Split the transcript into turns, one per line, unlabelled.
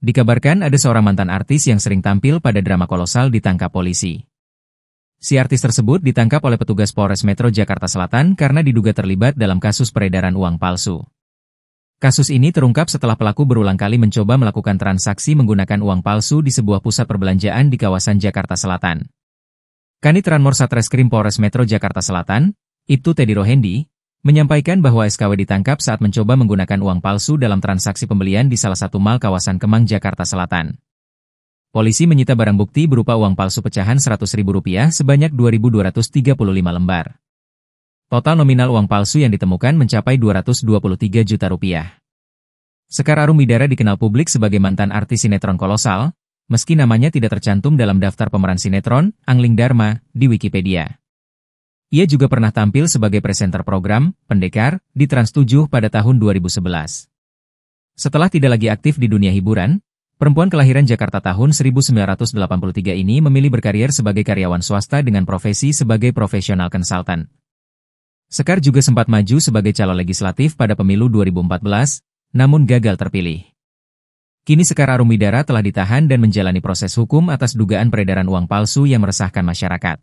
Dikabarkan ada seorang mantan artis yang sering tampil pada drama kolosal ditangkap polisi. Si artis tersebut ditangkap oleh petugas Polres Metro Jakarta Selatan karena diduga terlibat dalam kasus peredaran uang palsu. Kasus ini terungkap setelah pelaku berulang kali mencoba melakukan transaksi menggunakan uang palsu di sebuah pusat perbelanjaan di kawasan Jakarta Selatan. Kanit Ranmor Satreskrim Polres Metro Jakarta Selatan, Ibtu Teddy Rohendi, menyampaikan bahwa SKW ditangkap saat mencoba menggunakan uang palsu dalam transaksi pembelian di salah satu mal kawasan Kemang, Jakarta Selatan. Polisi menyita barang bukti berupa uang palsu pecahan Rp100.000 sebanyak 2.235 lembar. Total nominal uang palsu yang ditemukan mencapai Rp223 juta. Sekar Arumidara dikenal publik sebagai mantan artis sinetron kolosal, meski namanya tidak tercantum dalam daftar pemeran sinetron, Angling Dharma, di Wikipedia. Ia juga pernah tampil sebagai presenter program, Pendekar, di Trans 7 pada tahun 2011. Setelah tidak lagi aktif di dunia hiburan, perempuan kelahiran Jakarta tahun 1983 ini memilih berkarir sebagai karyawan swasta dengan profesi sebagai profesional konsultan. Sekar juga sempat maju sebagai calon legislatif pada pemilu 2014, namun gagal terpilih. Kini Sekar Arumidara telah ditahan dan menjalani proses hukum atas dugaan peredaran uang palsu yang meresahkan masyarakat.